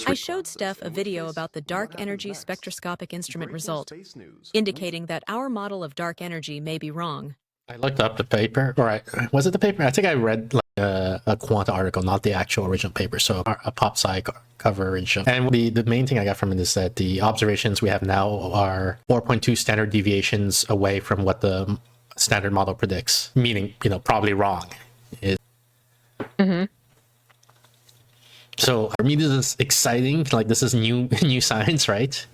I showed Steph a video about the dark energy spectroscopic instrument result, indicating that our model of dark energy may be wrong. I looked up the paper, was it the paper? I think I read like a Quanta article, not the actual original paper, so a pop sci coverage. And the main thing I got from it is that the observations we have now are 4.2 standard deviations away from what the standard model predicts, meaning, probably wrong. So for me, this is exciting. Like, this is new science, right?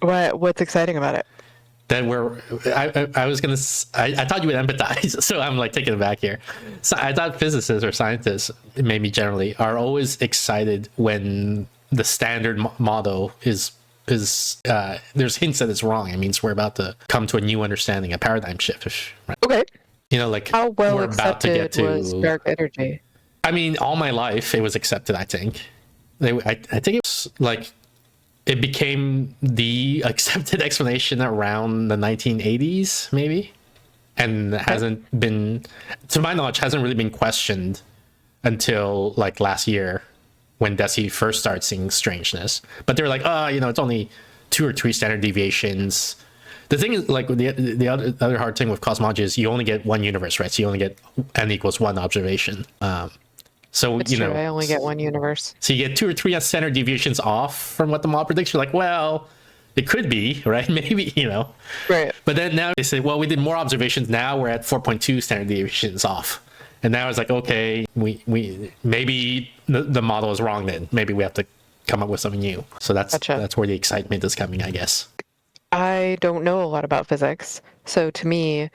What's exciting about it? That I thought you would empathize, so I'm like taking it back here. So I thought physicists or scientists, maybe generally, are always excited when the standard model is there's hints that it's wrong. It means we're about to come to a new understanding, a paradigm shift. Right? Okay. Like how well we're about to get accepted was dark energy? I mean, all my life it was accepted. I think. I think it was like. It became the accepted explanation around the 1980s, maybe, and hasn't been, to my knowledge, hasn't really been questioned until like last year when Deci first started seeing strangeness. But they were like, it's only 2 or 3 standard deviations. The thing is, like, the other hard thing with cosmology is you only get one universe, right? So you only get n equals 1 observation. So, it's true. I only get one universe. So you get 2 or 3 standard deviations off from what the model predicts. You're like, well, it could be, right? Maybe, Right. But then now they say, well, we did more observations. Now we're at 4.2 standard deviations off. And now it's like, okay, we maybe the model is wrong then. Maybe we have to come up with something new. So that's where the excitement is coming, I guess. I don't know a lot about physics. So to me,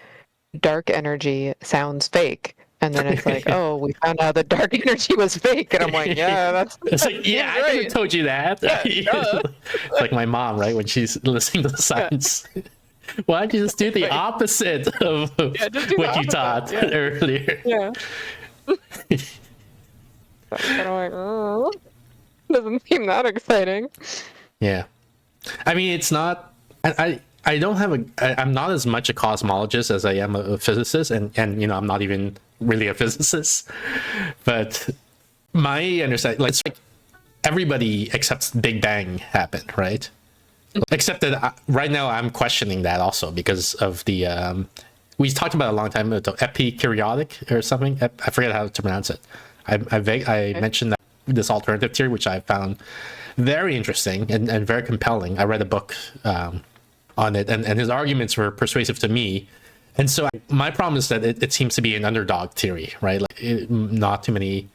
dark energy sounds fake. And then it's like, oh, we found out that dark energy was fake. And I'm like, yeah, that's like, yeah, I could have told you that. Yeah, it's like my mom, right? When she's listening to the science. Yeah. Why don't you just do the opposite of what you taught earlier? Yeah. I'm like, oh, doesn't seem that exciting. Yeah. I mean, it's not... I don't have I'm not as much a cosmologist as I am a physicist, and I'm not even really a physicist, but my understanding, like, it's like everybody accepts Big Bang happened, right? Except that right now I'm questioning that also because of the we talked about a long time ago, epicuriotic or something. I forget how to pronounce it. I mentioned that this alternative theory, which I found very interesting and very compelling. I read a book on it, and his arguments were persuasive to me. And so my problem is that it seems to be an underdog theory, right? Like not too many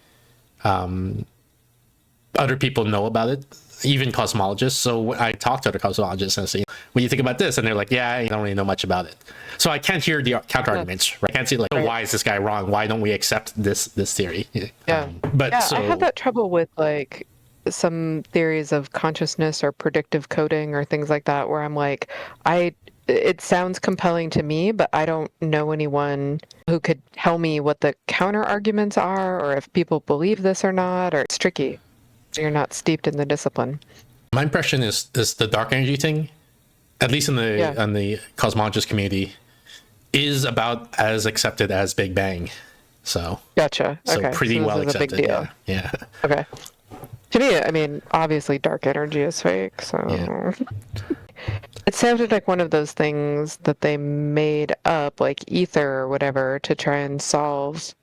other people know about it, even cosmologists. So I talk to other cosmologists and I say, what do you think about this? And they're like, yeah, I don't really know much about it. So I can't hear the counter arguments, right? I can't see like, why is this guy wrong? Why don't we accept this theory? Yeah. I have that trouble with like some theories of consciousness or predictive coding or things like that, where I'm like, it sounds compelling to me, but I don't know anyone who could tell me what the counter arguments are, or if people believe this or not, or it's tricky. You're not steeped in the discipline. My impression is the dark energy thing, at least in the cosmologist community, is about as accepted as Big Bang. So gotcha. So okay. pretty so well this is accepted. A big deal. Yeah. Okay. To me, I mean, obviously dark energy is fake, so... Yeah. It sounded like one of those things that they made up, like ether or whatever, to try and solve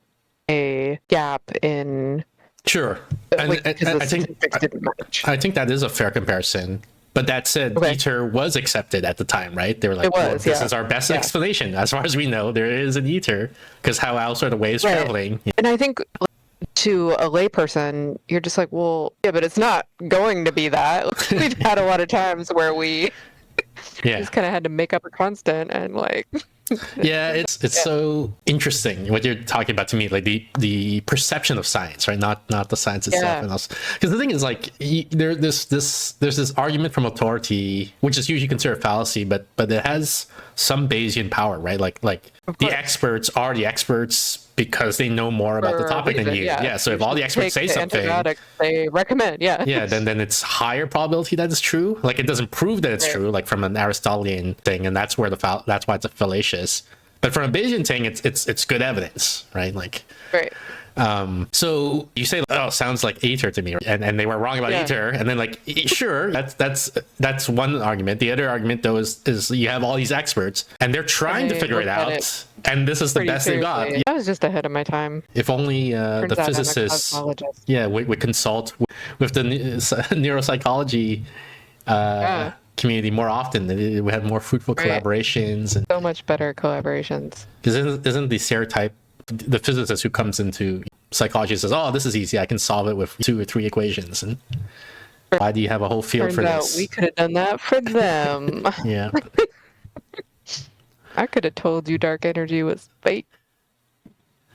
a gap in... Sure. And I think that is a fair comparison. But that said, ether was accepted at the time, right? They were like, this is our best explanation. As far as we know, there is an ether, because how else are the waves traveling? And I think... to a layperson, you're just like, well, yeah, but it's not going to be that. We've had a lot of times where we just kind of had to make up a constant and like... Yeah, it's so interesting what you're talking about to me, like the perception of science, right? Not the science itself. And also, because the thing is, like, there's this argument from authority, which is usually considered a fallacy, but it has some Bayesian power, right? Like the experts are the experts because they know more about the topic than you. Yeah. So if all the experts say something, they recommend, then it's higher probability that it's true. Like, it doesn't prove that it's true, like from an Aristotelian thing, and that's where that's why it's a fallacious. But from a Bayesian thing, it's good evidence, right? Like, So you say, oh, sounds like Aether to me, and they were wrong about Aether, and then like, sure, that's one argument. The other argument though is you have all these experts, and they're trying to figure it out, and this is the best they got. I was just ahead of my time. If only the physicists, would consult with the neuropsychology community more often. We had more fruitful collaborations, and so much better collaborations. Because isn't the stereotype the physicist who comes into psychology says, "Oh, this is easy. I can solve it with 2 or 3 equations." And why do you have a whole field for this? We could have done that for them. Yeah. I could have told you dark energy was fake.